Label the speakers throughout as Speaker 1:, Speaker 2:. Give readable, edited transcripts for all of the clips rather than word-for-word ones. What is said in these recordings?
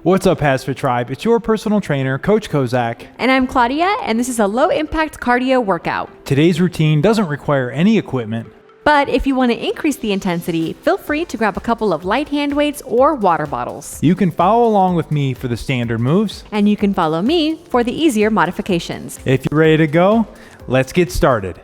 Speaker 1: What's up, HASfit Tribe? It's your personal trainer, Coach Kozak.
Speaker 2: And I'm Claudia, and this is a low-impact cardio workout.
Speaker 1: Today's routine doesn't require any equipment.
Speaker 2: But if you want to increase the intensity, feel free to grab a couple of light hand weights or water bottles.
Speaker 1: You can follow along with me for the standard moves.
Speaker 2: And you can follow me for the easier modifications.
Speaker 1: If you're ready to go, let's get started.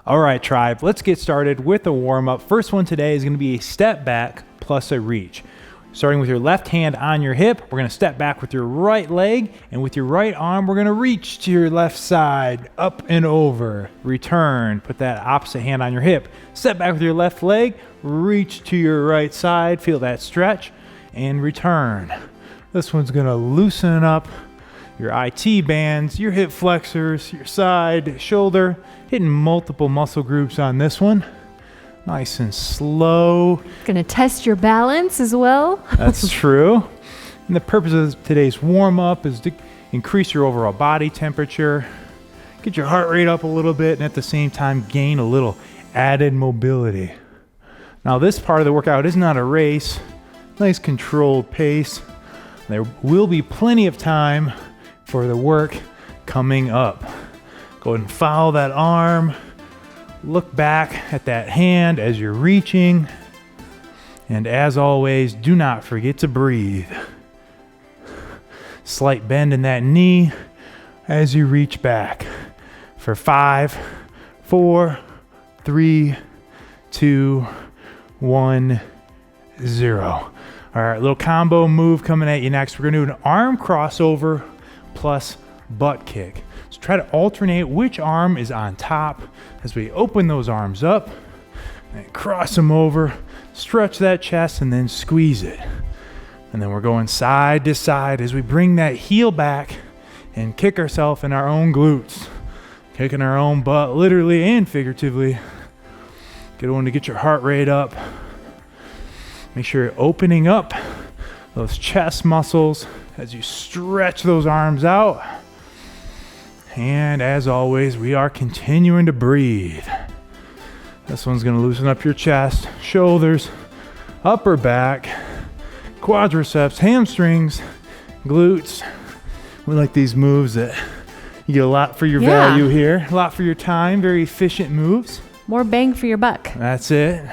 Speaker 1: All right, tribe, let's get started with a warm-up. First one today is going to be a step back plus a reach. Starting with your left hand on your hip, we're going to step back with your right leg, and with your right arm, we're going to reach to your left side, up and over, return, put that opposite hand on your hip, step back with your left leg, reach to your right side, feel that stretch, and return. This one's going to loosen up your IT bands, your hip flexors, your side, shoulder, hitting multiple muscle groups on this one. Nice and slow.
Speaker 2: Gonna test your balance as well.
Speaker 1: That's true. And the purpose of today's warm-up is to increase your overall body temperature, get your heart rate up a little bit, and at the same time gain a little added mobility. Now this part of the workout is not a race. Nice controlled pace. There will be plenty of time for the work coming up. Go ahead and follow that arm. Look back at that hand as you're reaching. And as always, do not forget to breathe. Slight bend in that knee as you reach back. For 5, 4, 3, 2, 1, 0. All right, little combo move coming at you next. We're gonna do an arm crossover plus butt kick. So try to alternate which arm is on top as we open those arms up and cross them over, stretch that chest, and then squeeze it. And then we're going side to side as we bring that heel back and kick ourselves in our own glutes, kicking our own butt, literally and figuratively. Good one to get your heart rate up. Make sure you're opening up those chest muscles as you stretch those arms out. And as always, we are continuing to breathe. This one's going to loosen up your chest, shoulders, upper back, quadriceps, hamstrings, glutes. We like these moves that you get a lot for your value here, a lot for your time, very efficient moves.
Speaker 2: More bang for your buck.
Speaker 1: That's it.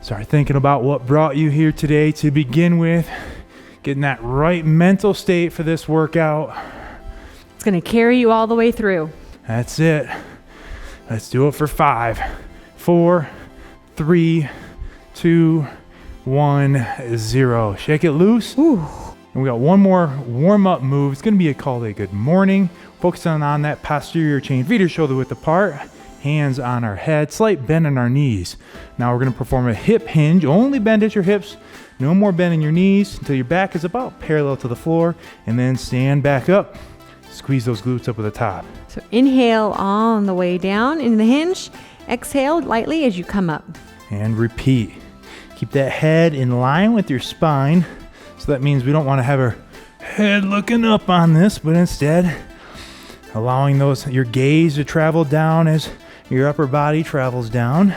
Speaker 1: Start thinking about what brought you here today to begin with. Getting that right mental state for this workout.
Speaker 2: It's gonna carry you all the way through.
Speaker 1: That's it. Let's do it for 5, 4, 3, 2, 1, 0. Shake it loose.
Speaker 2: Ooh.
Speaker 1: And we got one more warm-up move. It's gonna be called a good morning. Focusing on that posterior chain, feet or shoulder width apart. Hands on our head, slight bend in our knees. Now we're gonna perform a hip hinge. Only bend at your hips. No more bend in your knees until your back is about parallel to the floor, and then stand back up. Squeeze those glutes up at the top.
Speaker 2: So inhale on the way down into the hinge. Exhale lightly as you come up.
Speaker 1: And repeat. Keep that head in line with your spine. So that means we don't want to have our head looking up on this, but instead allowing your gaze to travel down as your upper body travels down.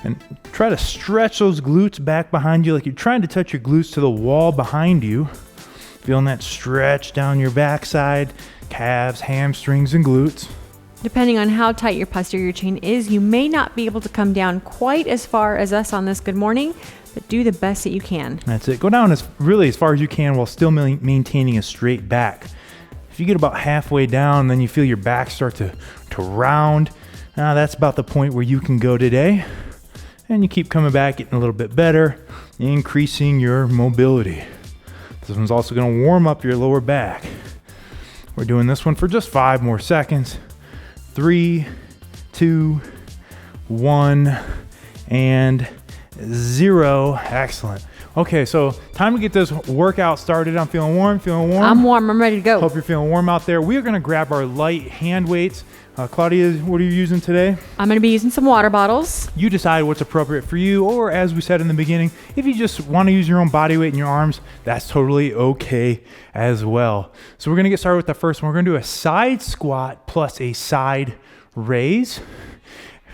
Speaker 1: And try to stretch those glutes back behind you like you're trying to touch your glutes to the wall behind you. Feeling that stretch down your backside, calves, hamstrings, and glutes.
Speaker 2: Depending on how tight your posterior chain is, you may not be able to come down quite as far as us on this good morning, but do the best that you can.
Speaker 1: That's it. Go down as far as you can while still maintaining a straight back. If you get about halfway down, then you feel your back start to round, Now that's about the point where you can go today. And you keep coming back, getting a little bit better, increasing your mobility. This one's also gonna warm up your lower back. We're doing this one for just 5 more seconds. 3, 2, 1, and 0. Excellent. Okay, so time to get this workout started. I'm feeling warm,
Speaker 2: I'm warm, I'm ready to go.
Speaker 1: Hope you're feeling warm out there. We are gonna grab our light hand weights. Claudia, what are you using today?
Speaker 2: I'm gonna be using some water bottles.
Speaker 1: You decide what's appropriate for you, or as we said in the beginning, if you just wanna use your own body weight in your arms, that's totally okay as well. So we're gonna get started with the first one. We're gonna do a side squat plus a side raise.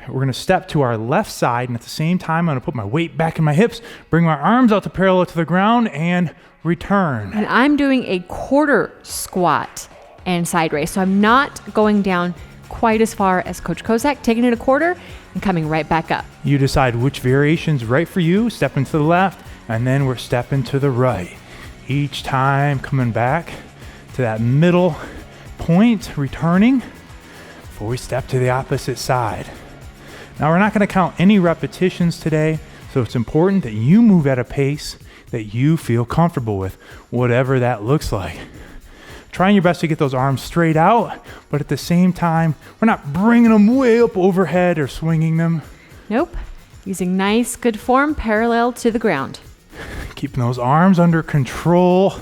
Speaker 1: We're gonna step to our left side, and at the same time, I'm gonna put my weight back in my hips, bring my arms out to parallel to the ground, and return.
Speaker 2: And I'm doing a quarter squat and side raise. So I'm not going down quite as far as Coach Kozak, taking it a quarter and coming right back up.
Speaker 1: You decide which variation's right for you, stepping to the left, and then we're stepping to the right. Each time coming back to that middle point, returning before we step to the opposite side. Now we're not gonna count any repetitions today, so it's important that you move at a pace that you feel comfortable with, whatever that looks like. Trying your best to get those arms straight out, but at the same time, we're not bringing them way up overhead or swinging them.
Speaker 2: Nope. Using nice, good form parallel to the ground.
Speaker 1: Keeping those arms under control.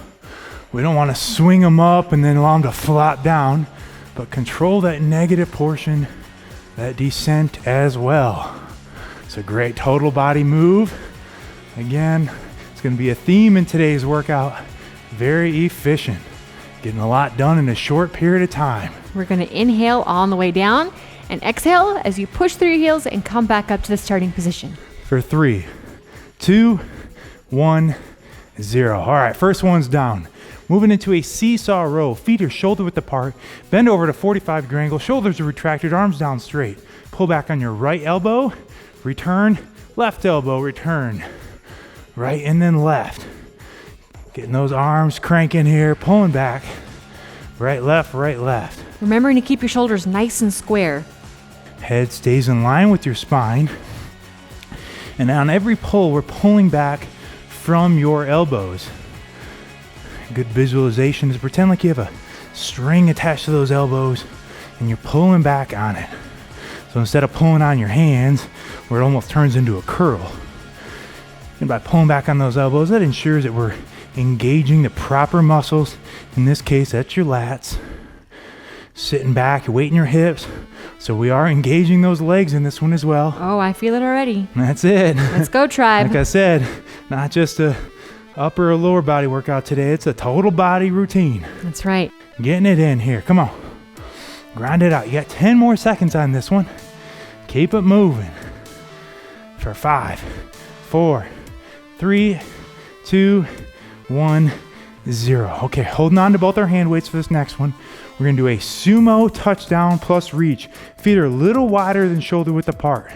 Speaker 1: We don't want to swing them up and then allow them to flop down, but control that negative portion, that descent as well. It's a great total body move. Again, it's going to be a theme in today's workout. Very efficient. Getting a lot done in a short period of time.
Speaker 2: We're gonna inhale on the way down and exhale as you push through your heels and come back up to the starting position.
Speaker 1: For 3, 2, 1, 0. All right, first one's down. Moving into a seesaw row. Feet are shoulder width apart. Bend over to 45-degree angle. Shoulders are retracted, arms down straight. Pull back on your right elbow. Return. Left elbow, return. Right and then left. Getting those arms cranking here, pulling back. Right, left, right, left.
Speaker 2: Remembering to keep your shoulders nice and square.
Speaker 1: Head stays in line with your spine. And on every pull, we're pulling back from your elbows. Good visualization is pretend like you have a string attached to those elbows and you're pulling back on it. So instead of pulling on your hands, where it almost turns into a curl. And by pulling back on those elbows, that ensures that we're engaging the proper muscles. In this case, that's your lats. Sitting back, weight in your hips. So we are engaging those legs in this one as well.
Speaker 2: Oh, I feel it already.
Speaker 1: That's it.
Speaker 2: Let's go, tribe.
Speaker 1: Like I said, not just a upper or lower body workout today. It's a total body routine.
Speaker 2: That's right.
Speaker 1: Getting it in here. Come on. Grind it out. You got 10 more seconds on this one. Keep it moving. For 5, 4, 3, 2, 1, 0. Okay, holding on to both our hand weights for this next one. We're gonna do a sumo touchdown plus reach. Feet are a little wider than shoulder width apart.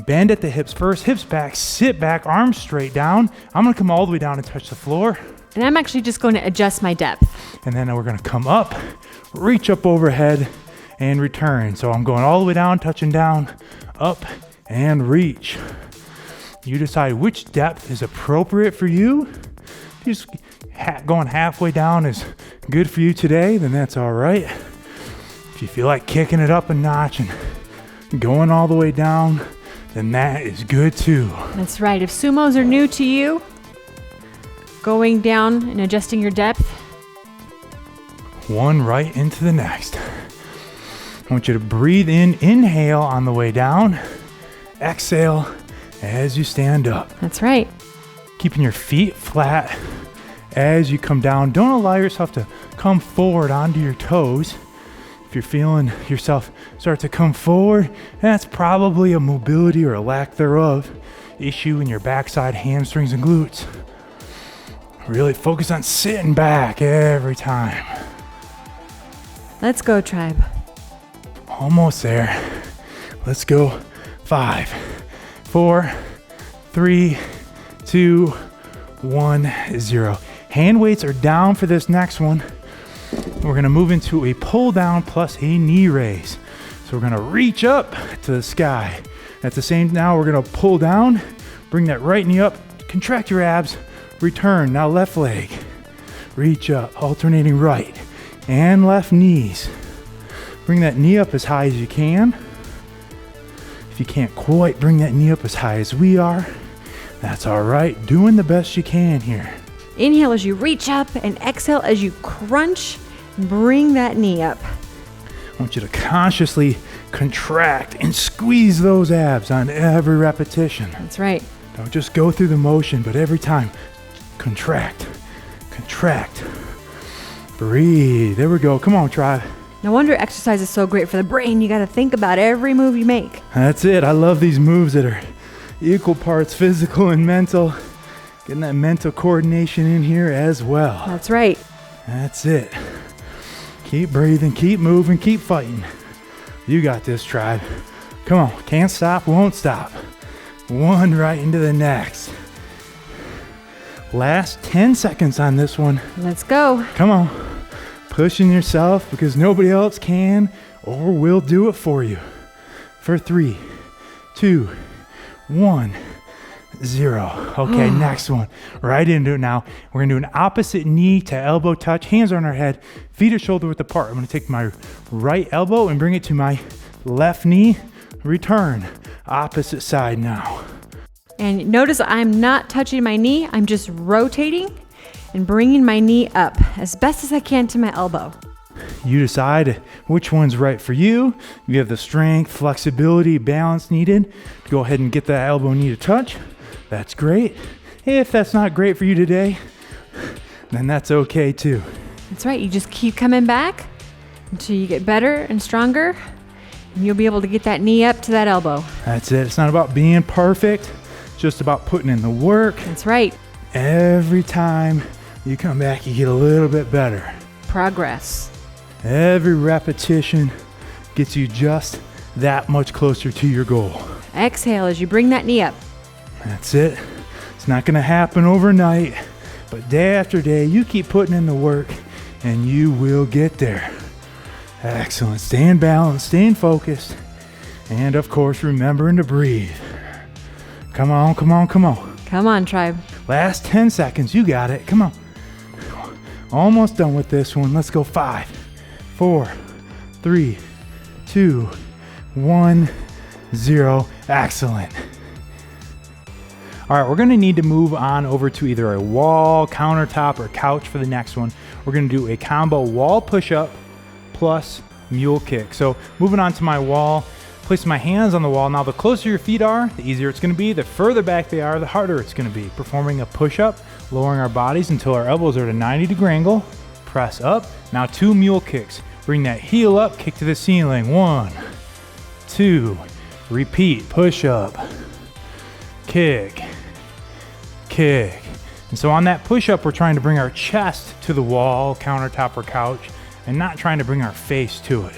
Speaker 1: Bend at the hips first, hips back, sit back, arms straight down. I'm gonna come all the way down and touch the floor.
Speaker 2: And I'm actually just going to adjust my depth.
Speaker 1: And then we're gonna come up, reach up overhead, and return. So I'm going all the way down, touching down, up, and reach. You decide which depth is appropriate for you. If you're just going halfway down is good for you today, then that's all right. If you feel like kicking it up a notch and going all the way down, then that is good too.
Speaker 2: That's right. If sumos are new to you, going down and adjusting your depth.
Speaker 1: One right into the next. I want you to breathe in, inhale on the way down, exhale as you stand up.
Speaker 2: That's right.
Speaker 1: Keeping your feet flat as you come down. Don't allow yourself to come forward onto your toes. If you're feeling yourself start to come forward, that's probably a mobility or a lack thereof issue in your backside, hamstrings, and glutes. Really focus on sitting back every time.
Speaker 2: Let's go, tribe.
Speaker 1: Almost there. Let's go. 5, 4, 3, 2, 1, 0. Hand weights are down for this next one. We're gonna move into a pull down plus a knee raise. So So we're gonna reach up to the sky. At the same, now we're gonna pull down, bring that right knee up, contract your abs, return. Now left leg, reach up, alternating right and left knees. Bring that knee up as high as you can. If you can't quite bring that knee up as high as we are, that's all right. Doing the best you can here.
Speaker 2: Inhale as you reach up and exhale as you crunch. Bring that knee up.
Speaker 1: I want you to consciously contract and squeeze those abs on every repetition.
Speaker 2: That's right.
Speaker 1: Don't just go through the motion, but every time, contract, contract. Breathe. There we go. Come on, tribe.
Speaker 2: No wonder exercise is so great for the brain. You got to think about every move you make.
Speaker 1: That's it. I love these moves that are equal parts physical and mental. Getting that mental coordination in here as well.
Speaker 2: That's right.
Speaker 1: That's it. Keep breathing, keep moving, keep fighting. You got this, tribe. Come on. Can't stop, won't stop. One right into the next. Last 10 seconds on this one.
Speaker 2: Let's go.
Speaker 1: Come on. Pushing yourself because nobody else can or will do it for you. For 3, 2, 1, 0. Okay, next one. Right into it now. We're gonna do an opposite knee to elbow touch. Hands are on our head, feet are shoulder width apart. I'm gonna take my right elbow and bring it to my left knee. Return. Opposite side now.
Speaker 2: And notice I'm not touching my knee. I'm just rotating and bringing my knee up as best as I can to my elbow.
Speaker 1: You decide which one's right for you. You have the strength, flexibility, balance needed. Go ahead and get that elbow knee to touch. That's great. If that's not great for you today, then that's okay too.
Speaker 2: That's right. You just keep coming back until you get better and stronger, and you'll be able to get that knee up to that elbow.
Speaker 1: That's it. It's not about being perfect. It's just about putting in the work.
Speaker 2: That's right.
Speaker 1: Every time you come back, you get a little bit better.
Speaker 2: Progress.
Speaker 1: Every repetition gets you just that much closer to your goal.
Speaker 2: Exhale as you bring that knee up.
Speaker 1: That's it. It's not going to happen overnight, but day after day, you keep putting in the work and you will get there. Excellent. Staying balanced, staying focused, and of course, remembering to breathe. Come on, come on, come on.
Speaker 2: Come on, tribe.
Speaker 1: Last 10 seconds. You got it. Come on. Almost done with this one. Let's go. 5, 4, 3, 2, 1, 0. Excellent. All right, we're gonna need to move on over to either a wall, countertop, or couch for the next one. We're gonna do a combo wall push-up plus mule kick. So moving on to my wall, place my hands on the wall. Now the closer your feet are, the easier it's gonna be. The further back they are, the harder it's gonna be. Performing a push-up, lowering our bodies until our elbows are at a 90-degree angle. Press up. Now 2 mule kicks. Bring that heel up, kick to the ceiling. 1, 2, repeat, push up, kick, kick. And so on that push up, we're trying to bring our chest to the wall, countertop, or couch, and not trying to bring our face to it.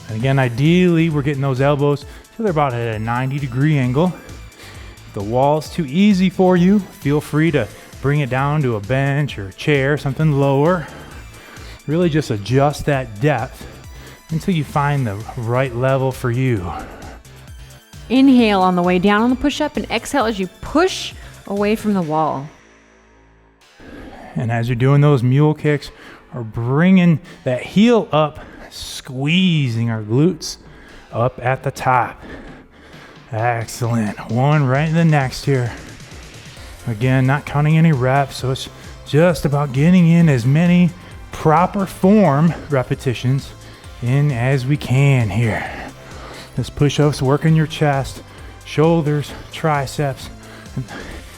Speaker 1: And again, ideally, we're getting those elbows so they're about at a 90-degree angle. If the wall's too easy for you, feel free to bring it down to a bench or a chair, something lower. Really just adjust that depth until you find the right level for you.
Speaker 2: Inhale on the way down on the push-up and exhale as you push away from the wall.
Speaker 1: And as you're doing those mule kicks, we're bringing that heel up, squeezing our glutes up at the top. Excellent. One right in the next here. Again, not counting any reps, so it's just about getting in as many proper form repetitions in as we can here. This push-ups working your chest, shoulders, triceps, and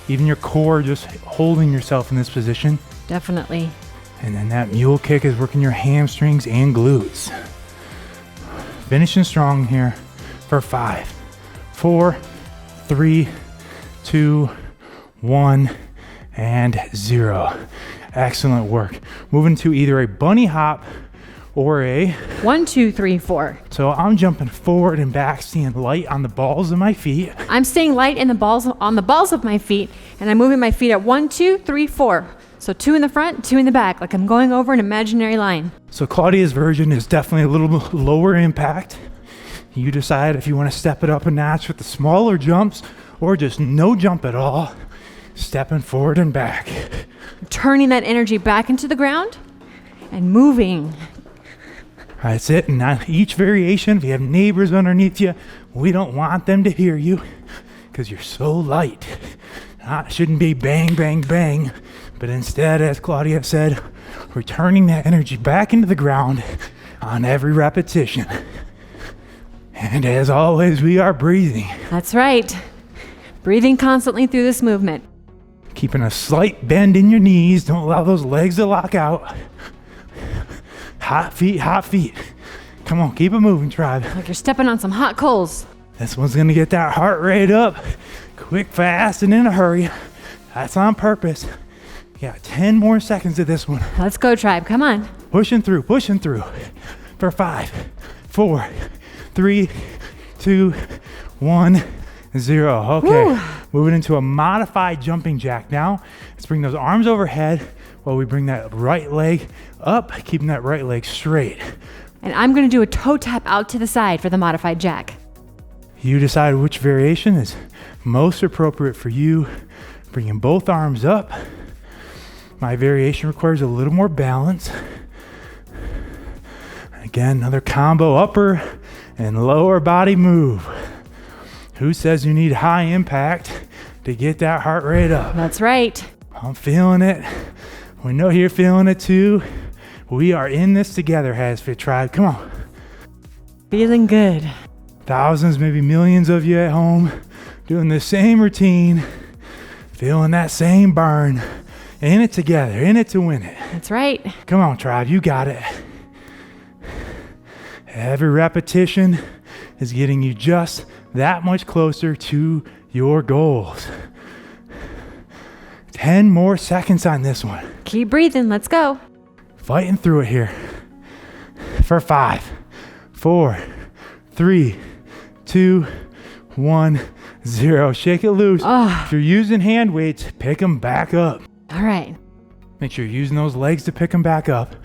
Speaker 1: even your core, just holding yourself in this position.
Speaker 2: Definitely.
Speaker 1: And then that mule kick is working your hamstrings and glutes. Finishing strong here for 5, 4, 3, 2, 1, and 0. Excellent work. Moving to either a bunny hop or a
Speaker 2: 1, 2, 3, 4.
Speaker 1: So I'm jumping forward and back, staying light on the balls of my feet.
Speaker 2: I'm staying light in the balls on the balls of my feet, and I'm moving my feet at 1, 2, 3, 4. So 2 in the front, 2 in the back, like I'm going over an imaginary line.
Speaker 1: So Claudia's version is definitely a little lower impact. You decide if you want to step it up a notch with the smaller jumps or just no jump at all, stepping forward and back.
Speaker 2: Turning that energy back into the ground and moving.
Speaker 1: That's it. And on each variation, if you have neighbors underneath you, we don't want them to hear you because you're so light. It shouldn't be bang, bang, bang, but instead, as Claudia said, we're turning that energy back into the ground on every repetition. And as always, we are breathing.
Speaker 2: That's right. Breathing constantly through this movement.
Speaker 1: Keeping a slight bend in your knees. Don't allow those legs to lock out. Hot feet, hot feet. Come on, keep it moving, tribe.
Speaker 2: Like you're stepping on some hot coals.
Speaker 1: This one's gonna get that heart rate up. Quick, fast, and in a hurry. That's on purpose. You got 10 more seconds of this one.
Speaker 2: Let's go, tribe. Come on.
Speaker 1: Pushing through. For 5, 4, 3, 2, 1, 0. Okay,
Speaker 2: Woo.
Speaker 1: Moving into a modified jumping jack now. Let's bring those arms overhead while we bring that right leg up, keeping that right leg straight.
Speaker 2: And I'm going to do a toe tap out to the side for the modified jack.
Speaker 1: You decide which variation is most appropriate for you. Bringing both arms up. My variation requires a little more balance. Again, another combo upper and lower body move. Who says you need high impact to get that heart rate up?
Speaker 2: That's right.
Speaker 1: I'm feeling it. We know you're feeling it too. We are in this together, HASfit Tribe. Come on.
Speaker 2: Feeling good.
Speaker 1: Thousands, maybe millions of you at home doing the same routine, feeling that same burn. In it together, in it to win it.
Speaker 2: That's right.
Speaker 1: Come on, tribe, you got it. Every repetition is getting you just that much closer to your goals. 10 more seconds on this one.
Speaker 2: Keep breathing. Let's go.
Speaker 1: Fighting through it here. For 5, 4, 3, 2, 1, 0. Shake it loose. If you're using hand weights, pick them back up.
Speaker 2: All right.
Speaker 1: Make sure you're using those legs to pick them back up.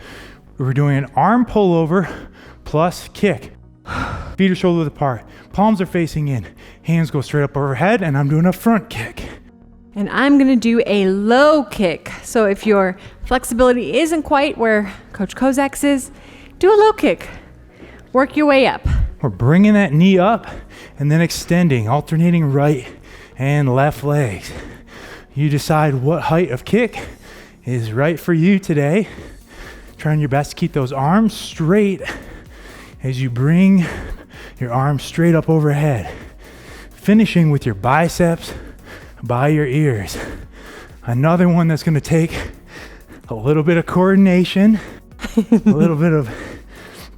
Speaker 1: We're doing an arm pullover plus kick. Feet are shoulder width apart. Palms are facing in. Hands go straight up overhead, and I'm doing a front kick.
Speaker 2: And I'm going to do a low kick. So if your flexibility isn't quite where Coach Kozak's is, do a low kick. Work your way up.
Speaker 1: We're bringing that knee up and then extending, alternating right and left legs. You decide what height of kick is right for you today. Trying your best to keep those arms straight as you bring your arms straight up overhead. Finishing with your biceps by your ears. Another one that's going to take a little bit of coordination, a little bit of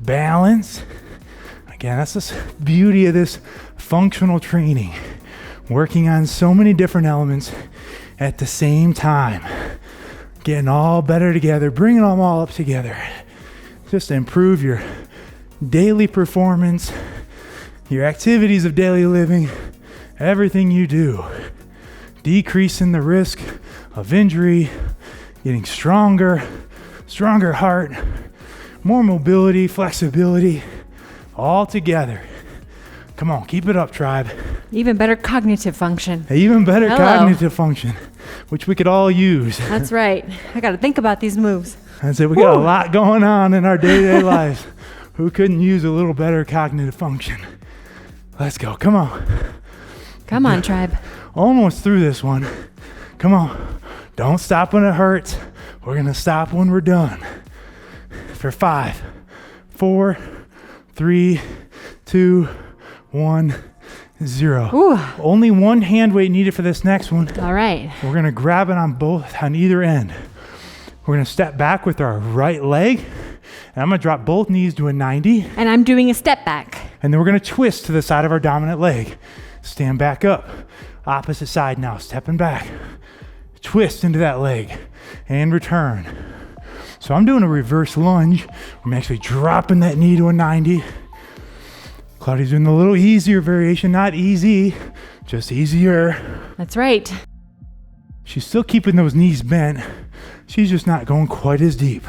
Speaker 1: balance. Again, that's the beauty of this functional training. Working on so many different elements at the same time. Getting all better together, bringing them all up together. Just to improve your daily performance, your activities of daily living, everything you do. Decreasing the risk of injury, getting stronger heart, more mobility, flexibility, all together. Come on, keep it up, tribe.
Speaker 2: Even better cognitive function.
Speaker 1: Even better
Speaker 2: Hello.
Speaker 1: cognitive function, which we could all use.
Speaker 2: That's right. I got to think about these moves.
Speaker 1: That's it. We got a lot going on in our day-to-day lives. Who couldn't use a little better cognitive function? Let's go. Come on.
Speaker 2: Come on, tribe.
Speaker 1: Almost through this one. Come on. Don't stop when it hurts. We're going to stop when we're done. For 5, 4, 3, 2, 1, 0.
Speaker 2: Ooh.
Speaker 1: Only one hand weight needed for this next one.
Speaker 2: All right.
Speaker 1: We're going to grab it on either end. We're going to step back with our right leg. And I'm going to drop both knees to a 90.
Speaker 2: And I'm doing a step back.
Speaker 1: And then we're going to twist to the side of our dominant leg. Stand back up. Opposite side now. Stepping back. Twist into that leg. And return. So I'm doing a reverse lunge. I'm actually dropping that knee to a 90. Claudia's doing a little easier variation. Not easy, just easier.
Speaker 2: That's right.
Speaker 1: She's still keeping those knees bent. She's just not going quite as deep.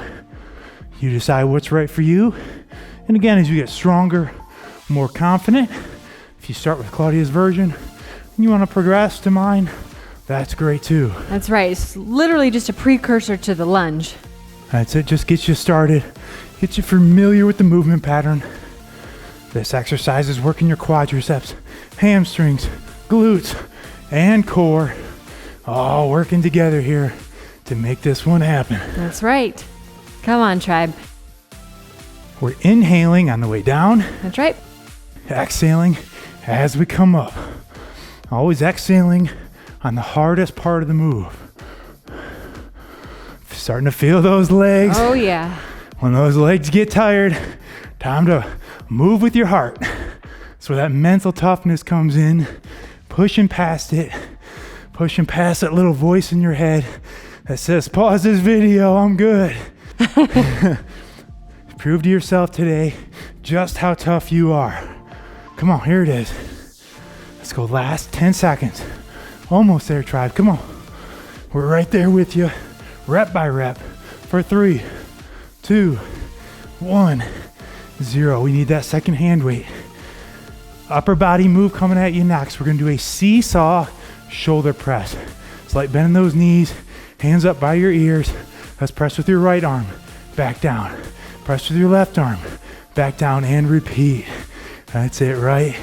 Speaker 1: You decide what's right for you. And again, as you get stronger, more confident, if you start with Claudia's version and you want to progress to mine, that's great too.
Speaker 2: That's right. It's literally just a precursor to the lunge.
Speaker 1: That's it. Just gets you started, get you familiar with the movement pattern. This exercise is working your quadriceps, hamstrings, glutes, and core, all working together here to make this one happen.
Speaker 2: That's right. Come on, tribe.
Speaker 1: We're inhaling on the way down,
Speaker 2: That's right.
Speaker 1: exhaling as we come up. Always exhaling on the hardest part of the move. Starting to feel those legs.
Speaker 2: Oh, yeah.
Speaker 1: When those legs get tired, time to move with your heart. That's where that mental toughness comes in. Pushing past it. Pushing past that little voice in your head that says, pause this video, I'm good. Prove to yourself today just how tough you are. Come on, here it is. Let's go last 10 seconds. Almost there, tribe. Come on. We're right there with you, rep by rep, for 3, 2, 1, 0. We need that second hand weight. Upper body move coming at you next. We're gonna do a seesaw shoulder press. Slight bend in those knees, hands up by your ears. Let's press with your right arm, back down. Press with your left arm, back down and repeat. That's it, right,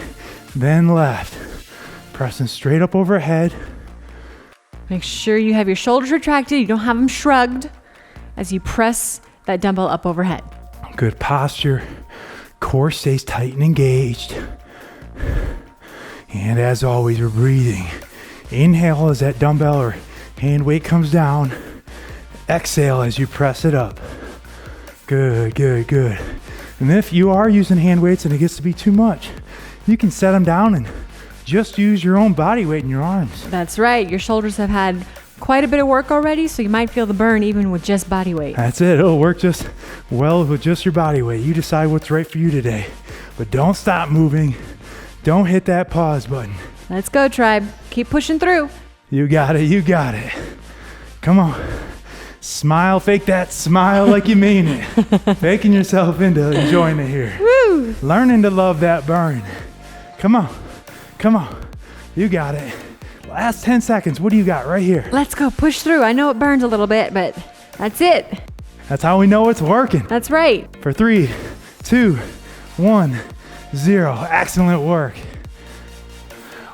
Speaker 1: then left. Pressing straight up overhead.
Speaker 2: Make sure you have your shoulders retracted. You don't have them shrugged as you press that dumbbell up overhead.
Speaker 1: Good posture. Core stays tight and engaged. And as always, we're breathing. Inhale as that dumbbell or hand weight comes down. Exhale as you press it up. Good, good, good. And if you are using hand weights and it gets to be too much, you can set them down and just use your own body weight in your arms.
Speaker 2: That's right. Your shoulders have had quite a bit of work already, so you might feel the burn even with just body weight.
Speaker 1: That's it. It'll work just well with just your body weight. You decide what's right for you today. But don't stop moving. Don't hit that pause button.
Speaker 2: Let's go, tribe. Keep pushing through.
Speaker 1: You got it. You got it. Come on. Smile. Fake that smile like you mean it. Faking yourself into enjoying it here.
Speaker 2: Woo!
Speaker 1: Learning to love that burn. Come on. Come on. You got it. Last 10 seconds. What do you got right here?
Speaker 2: Let's go. Push through. I know it burns a little bit, but that's it.
Speaker 1: That's how we know it's working.
Speaker 2: That's right.
Speaker 1: For 3, 2, 1, 0. Excellent work.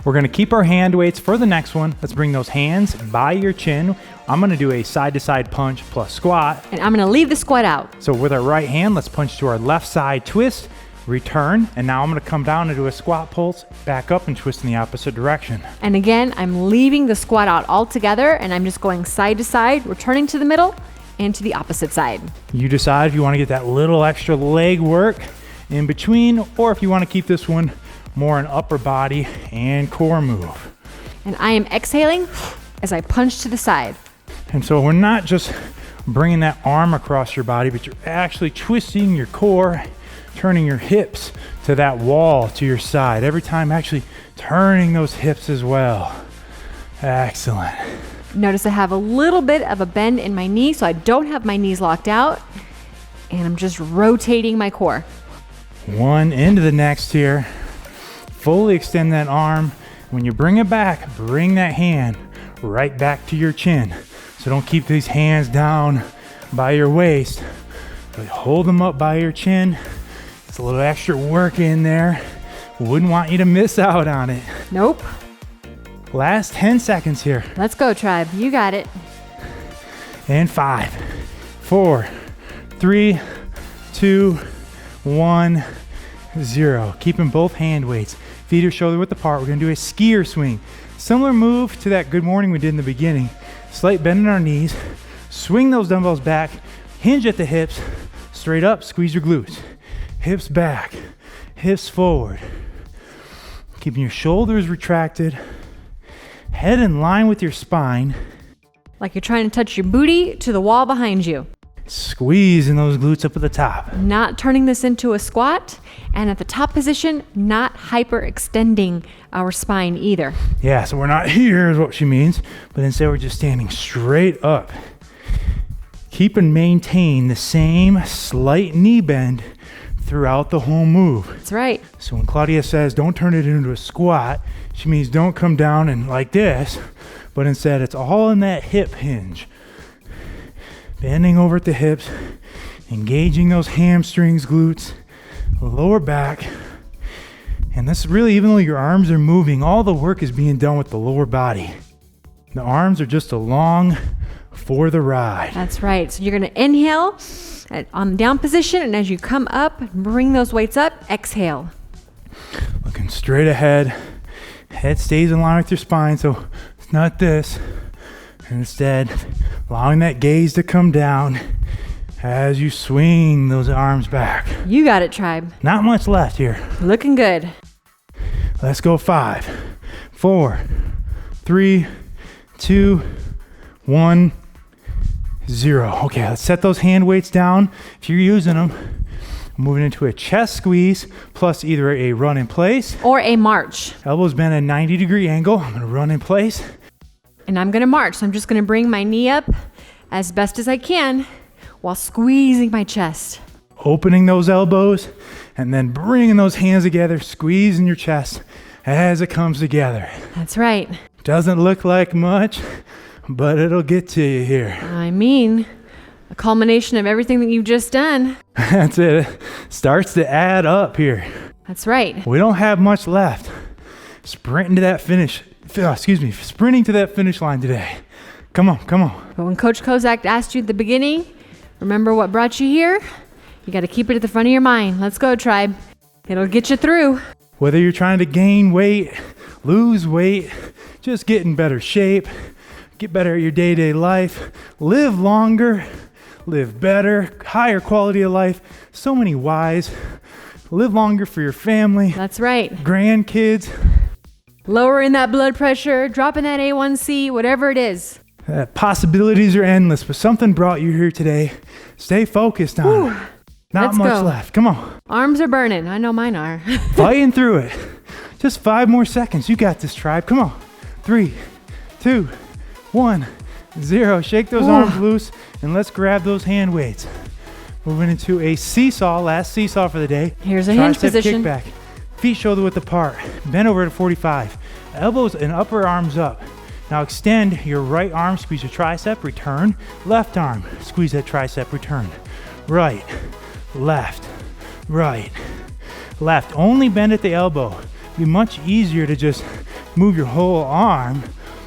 Speaker 1: We're gonna keep our hand weights for the next one. Let's bring those hands by your chin. I'm gonna do a side-to-side punch plus squat.
Speaker 2: And I'm going to leave the squat out.
Speaker 1: So with our right hand, let's punch to our left side twist, return, and now I'm gonna come down and do a squat pulse, back up and twist in the opposite direction.
Speaker 2: And again, I'm leaving the squat out altogether, and I'm just going side to side, returning to the middle and to the opposite side.
Speaker 1: You decide if you wanna get that little extra leg work in between, or if you wanna keep this one more an upper body and core move.
Speaker 2: And I am exhaling as I punch to the side.
Speaker 1: And so we're not just bringing that arm across your body, but you're actually twisting your core, turning your hips to that wall to your side. Every time actually turning those hips as well. Excellent.
Speaker 2: Notice I have a little bit of a bend in my knee, so I don't have my knees locked out. And I'm just rotating my core.
Speaker 1: One into the next here. Fully extend that arm. When you bring it back, bring that hand right back to your chin. So don't keep these hands down by your waist, but hold them up by your chin. It's a little extra work in there. Wouldn't want you to miss out on it.
Speaker 2: Nope.
Speaker 1: Last 10 seconds here.
Speaker 2: Let's go, tribe. You got it.
Speaker 1: And 5, 4, 3, 2, 1, 0. Keeping both hand weights. Feet are shoulder width apart. We're gonna do a skier swing. Similar move to that good morning we did in the beginning. Slight bend in our knees. Swing those dumbbells back. Hinge at the hips. Straight up, squeeze your glutes. Hips back, hips forward. Keeping your shoulders retracted. Head in line with your spine.
Speaker 2: Like you're trying to touch your booty to the wall behind you.
Speaker 1: Squeezing those glutes up at the top.
Speaker 2: Not turning this into a squat, and at the top position, not hyperextending our spine either.
Speaker 1: Yeah, so we're not here is what she means, but instead we're just standing straight up. Keep and maintain the same slight knee bend throughout the whole move.
Speaker 2: That's right.
Speaker 1: So when Claudia says don't turn it into a squat, she means don't come down and like this, but instead it's all in that hip hinge. Bending over at the hips, engaging those hamstrings, glutes, lower back. And this really, even though your arms are moving, all the work is being done with the lower body. The arms are just along for the ride.
Speaker 2: That's right. So you're going to inhale on the down position, and as you come up, bring those weights up, exhale.
Speaker 1: Looking straight ahead. Head stays in line with your spine, so it's not this. And instead, allowing that gaze to come down as you swing those arms back.
Speaker 2: You got it, tribe.
Speaker 1: Not much left here.
Speaker 2: Looking good.
Speaker 1: Let's go 5, 4, 3, 2, 1, 0. Okay, let's set those hand weights down. If you're using them, moving into a chest squeeze plus either a run in place
Speaker 2: or a march.
Speaker 1: Elbows bent at a 90-degree angle. I'm going to run in place.
Speaker 2: And I'm going to march. So I'm just going to bring my knee up as best as I can while squeezing my chest.
Speaker 1: Opening those elbows and then bringing those hands together, squeezing your chest as it comes together.
Speaker 2: That's right.
Speaker 1: Doesn't look like much, but it'll get to you here.
Speaker 2: I mean, a culmination of everything that you've just done.
Speaker 1: That's it. Starts to add up here.
Speaker 2: That's right.
Speaker 1: We don't have much left. Sprinting to that finish line today. Come on.
Speaker 2: But when Coach Kozak asked you at the beginning, remember what brought you here? You got to keep it at the front of your mind. Let's go, tribe. It'll get you through.
Speaker 1: Whether you're trying to gain weight, lose weight, just get in better shape, get better at your day-to-day life, live longer, live better, higher quality of life. So many whys. Live longer for your family.
Speaker 2: That's right.
Speaker 1: Grandkids.
Speaker 2: Lowering that blood pressure, dropping that A1C, whatever it is.
Speaker 1: Possibilities are endless, but something brought you here today. Stay focused on it. Not much left. Come on.
Speaker 2: Arms are burning. I know mine are.
Speaker 1: Fighting through it. Just 5 more seconds. You got this, tribe. Come on. 3, 2, 1, 0. Shake those arms loose and let's grab those hand weights. Moving into a seesaw, last seesaw for the day.
Speaker 2: Here's a hinge position.
Speaker 1: Kickback. Feet shoulder width apart. Bend over to 45. Elbows and upper arms up. Now extend your right arm, squeeze your tricep, return. Left arm, squeeze that tricep, return. Right, left, right, left. Only bend at the elbow. It'd be much easier to just move your whole arm,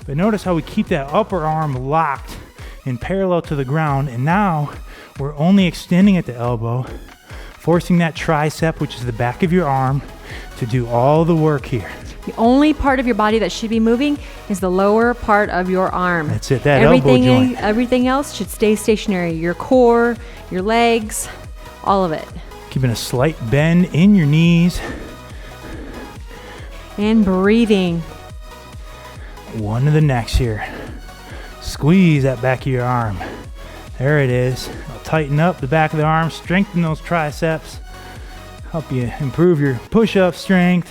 Speaker 1: but notice how we keep that upper arm locked and parallel to the ground, and now we're only extending at the elbow, forcing that tricep, which is the back of your arm, to do all the work here.
Speaker 2: The only part of your body that should be moving is the lower part of your arm.
Speaker 1: That's it, that elbow joint.
Speaker 2: Everything else should stay stationary. Your core, your legs, all of it.
Speaker 1: Keeping a slight bend in your knees.
Speaker 2: And breathing.
Speaker 1: One to the next here. Squeeze that back of your arm. There it is. I'll tighten up the back of the arm, strengthen those triceps, help you improve your push-up strength.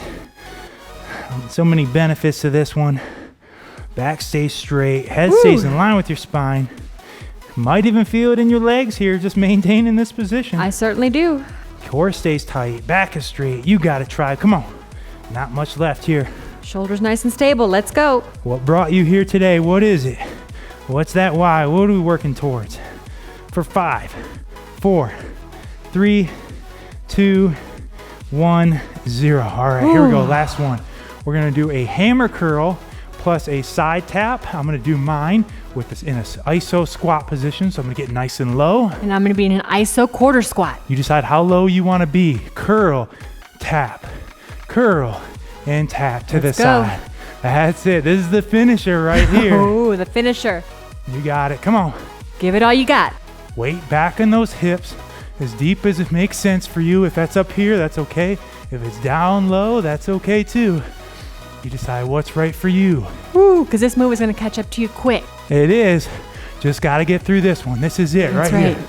Speaker 1: So many benefits to this one. Back stays straight, head stays in line with your spine. Might even feel it in your legs here, just maintaining this position.
Speaker 2: I certainly do.
Speaker 1: Core stays tight, back is straight. You got it, tribe. Come on. Not much left here.
Speaker 2: Shoulders nice and stable. Let's go.
Speaker 1: What brought you here today? What is it? What's that why? What are we working towards? For 5, 4, 3, 2, 1, 0. All right, here we go. Last one. We're going to do a hammer curl plus a side tap. I'm going to do mine with this in an iso squat position. So I'm going to get nice and low.
Speaker 2: And I'm going to be in an iso quarter squat.
Speaker 1: You decide how low you want to be. Curl, tap, curl, and tap to the side. That's it. This is the finisher right here.
Speaker 2: Oh, the finisher.
Speaker 1: You got it. Come on.
Speaker 2: Give it all you got.
Speaker 1: Weight back in those hips as deep as it makes sense for you. If that's up here, that's okay. If it's down low, that's okay too. You decide what's right for you.
Speaker 2: Woo, because this move is going to catch up to you quick.
Speaker 1: It is. Just got to get through this one. This is it right here.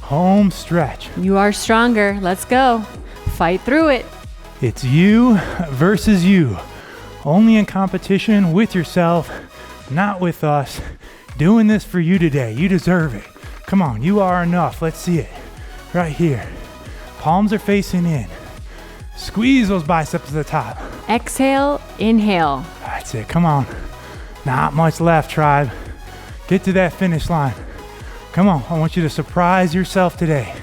Speaker 1: Home stretch.
Speaker 2: You are stronger. Let's go. Fight through it.
Speaker 1: It's you versus you. Only in competition with yourself, not with us. Doing this for you today. You deserve it. Come on, you are enough. Let's see it. Right here. Palms are facing in. Squeeze those biceps to the top.
Speaker 2: Exhale, inhale.
Speaker 1: That's it. Come on. Not much left, tribe. Get to that finish line. Come on. I want you to surprise yourself today.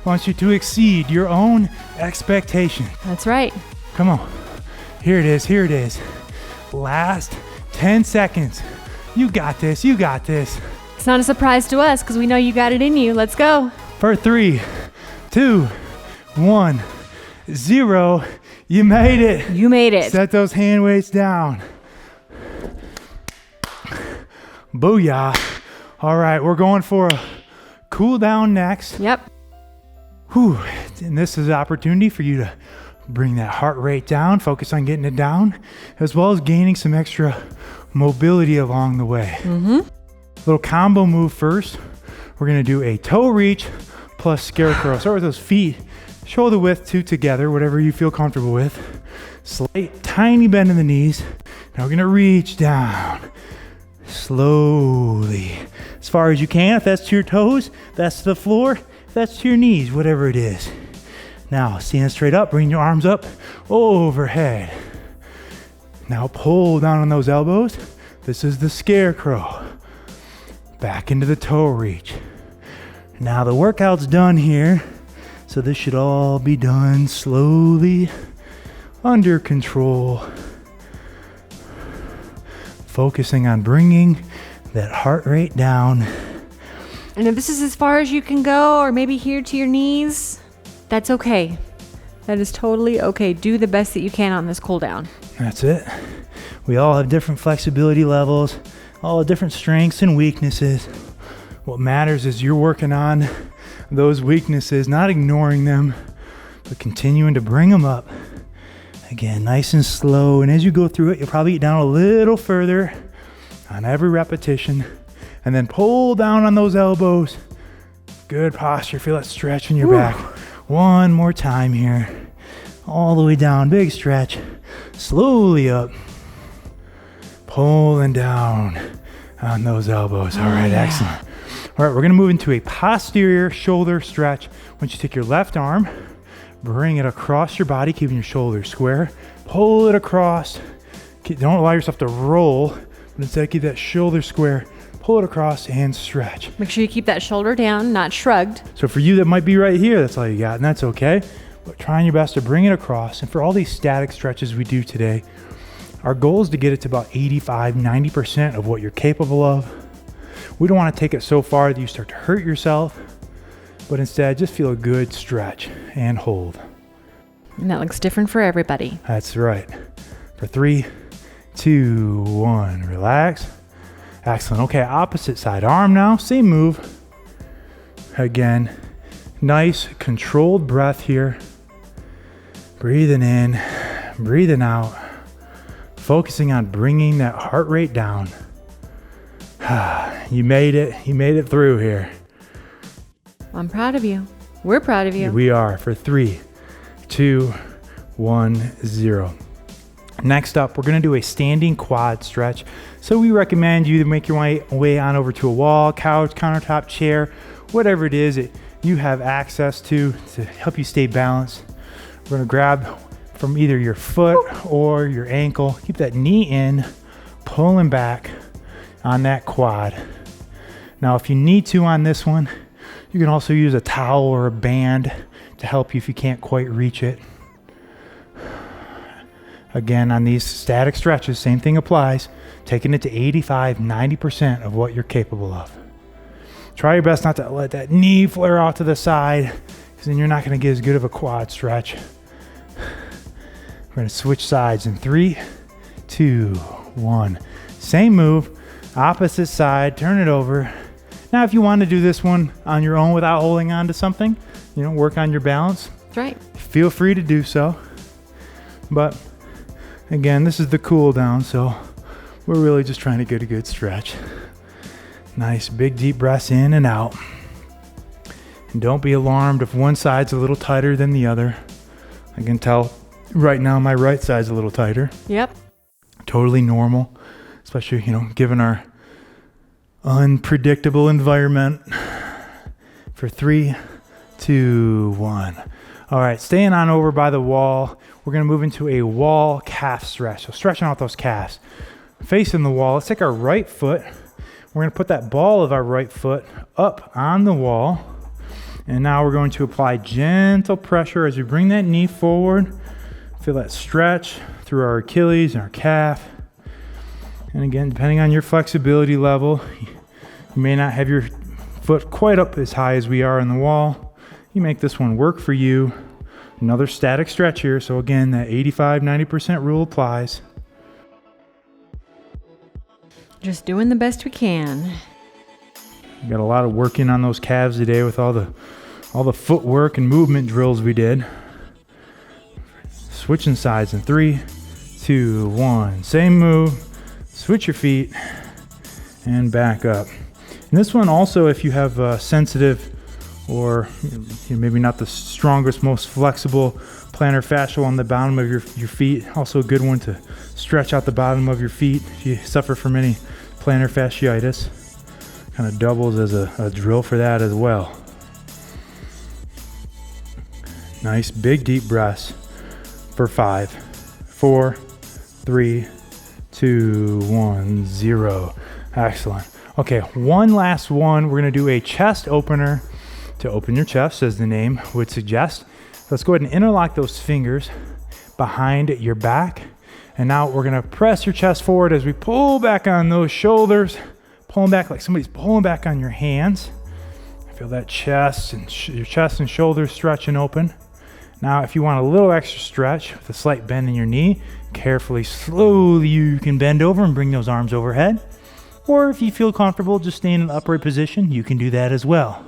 Speaker 1: I want you to exceed your own expectation.
Speaker 2: That's right.
Speaker 1: Come on. Here it is. Here it is. Last 10 seconds. You got this. You got this.
Speaker 2: It's not a surprise to us because we know you got it in you. Let's go.
Speaker 1: For 3, 2, 1, 0. You made it.
Speaker 2: You made it.
Speaker 1: Set those hand weights down. Booyah. All right, we're going for a cool down next.
Speaker 2: Yep.
Speaker 1: Whew. And this is an opportunity for you to bring that heart rate down, focus on getting it down, as well as gaining some extra mobility along the way. Little combo move first. We're gonna do a toe reach plus scarecrow. Start with those feet, shoulder width, two together, whatever you feel comfortable with. Slight, tiny bend in the knees. Now we're gonna reach down slowly, as far as you can. If that's to your toes, that's to the floor. If that's to your knees, whatever it is. Now stand straight up, bring your arms up overhead. Now pull down on those elbows. This is the scarecrow. Back into the toe reach. Now the workout's done here, so this should all be done slowly, under control. Focusing on bringing that heart rate down.
Speaker 2: And if this is as far as you can go, or maybe here to your knees, that's okay. That is totally okay. Do the best that you can on this cool down.
Speaker 1: That's it. We all have different flexibility levels, all have different strengths and weaknesses. What matters is you're working on those weaknesses, not ignoring them, but continuing to bring them up. Again, nice and slow. And as you go through it, you'll probably get down a little further on every repetition. And then pull down on those elbows. Good posture. Feel that stretch in your back. One more time here. All the way down. Big stretch. Slowly up. Pulling down on those elbows. All right, excellent. All right, we're going to move into a posterior shoulder stretch. Once you take your left arm, bring it across your body, keeping your shoulders square. Pull it across. Don't allow yourself to roll, but instead keep that shoulder square. Pull it across and stretch.
Speaker 2: Make sure you keep that shoulder down, not shrugged.
Speaker 1: So for you that might be right here, that's all you got, and that's okay. But trying your best to bring it across. And for all these static stretches we do today, our goal is to get it to about 85-90% of what you're capable of. We don't want to take it so far that you start to hurt yourself, but instead just feel a good stretch and hold.
Speaker 2: And that looks different for everybody.
Speaker 1: That's right. For 3, 2, 1, relax. Excellent. Okay, opposite side arm now, same move. Again, nice controlled breath here. Breathing in, breathing out. Focusing on bringing that heart rate down. You made it. You made it through here.
Speaker 2: I'm proud of you. We're proud of you.
Speaker 1: We are. For 3, 2, 1, 0. Next up, we're going to do a standing quad stretch. So we recommend you to make your way on over to a wall, couch, countertop, chair, whatever it is that you have access to help you stay balanced. We're going to grab from either your foot or your ankle. Keep that knee in, pulling back on that quad. Now, if you need to on this one, you can also use a towel or a band to help you if you can't quite reach it. Again, on these static stretches, same thing applies. Taking it to 85-90% of what you're capable of. Try your best not to let that knee flare out to the side, because then you're not going to get as good of a quad stretch. We're going to switch sides in 3, 2, 1. Same move, opposite side, turn it over. Now, if you want to do this one on your own without holding on to something, work on your balance.
Speaker 2: That's right.
Speaker 1: Feel free to do so. But again, this is the cool down, so we're really just trying to get a good stretch. Nice big deep breaths in and out. And don't be alarmed if one side's a little tighter than the other. I can tell right now my right side's a little tighter.
Speaker 2: Yep.
Speaker 1: Totally normal, especially, given our unpredictable environment. For 3, 2, 1. All right, staying on over by the wall, we're gonna move into a wall calf stretch. So stretching out those calves. Facing the wall, let's take our right foot. We're gonna put that ball of our right foot up on the wall. And now we're going to apply gentle pressure as we bring that knee forward. Feel that stretch through our Achilles and our calf. And again, depending on your flexibility level, you may not have your foot quite up as high as we are on the wall. You make this one work for you. Another static stretch here. So again, that 85-90% rule applies.
Speaker 2: Just doing the best we can.
Speaker 1: We got a lot of working on those calves today with all the footwork and movement drills we did. Switching sides in 3, 2, 1. Same move. Switch your feet and back up. And this one also, if you have sensitive or maybe not the strongest, most flexible plantar fascia on the bottom of your feet, also a good one to stretch out the bottom of your feet if you suffer from any plantar fasciitis. Kind of doubles as a drill for that as well. Nice big deep breaths for 5, 4, 3, 2, 1, 0. Excellent. Okay, one last one. We're gonna do a chest opener to open your chest, as the name would suggest. Let's go ahead and interlock those fingers behind your back. And now we're gonna press your chest forward as we pull back on those shoulders, pulling back like somebody's pulling back on your hands. Feel that chest and your chest and shoulders stretching open. Now, if you want a little extra stretch with a slight bend in your knee, carefully, slowly, you can bend over and bring those arms overhead. Or if you feel comfortable just staying in the upright position, you can do that as well.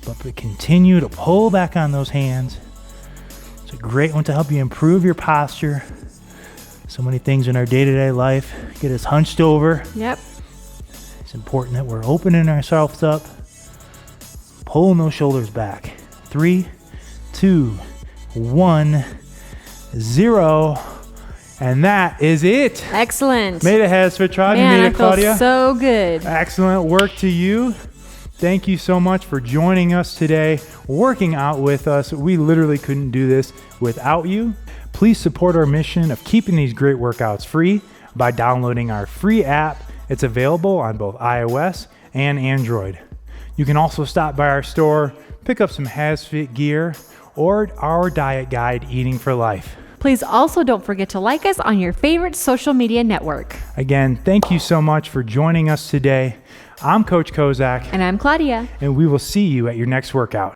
Speaker 1: But continue to pull back on those hands. It's a great one to help you improve your posture. So many things in our day-to-day life get us hunched over.
Speaker 2: Yep.
Speaker 1: It's important that we're opening ourselves up, pulling those shoulders back. 3, 2, 1, 0. And that is it.
Speaker 2: Excellent.
Speaker 1: Made it, HASfit Tribe.
Speaker 2: Man,
Speaker 1: You made
Speaker 2: I
Speaker 1: it, Claudia.
Speaker 2: feel so good.
Speaker 1: Excellent work to you. Thank you so much for joining us today, working out with us. We literally couldn't do this without you. Please support our mission of keeping these great workouts free by downloading our free app. It's available on both iOS and Android. You can also stop by our store, pick up some HASfit gear, or our diet guide, Eating for Life.
Speaker 2: Please also don't forget to like us on your favorite social media network.
Speaker 1: Again, thank you so much for joining us today. I'm Coach Kozak.
Speaker 2: And I'm Claudia.
Speaker 1: And we will see you at your next workout.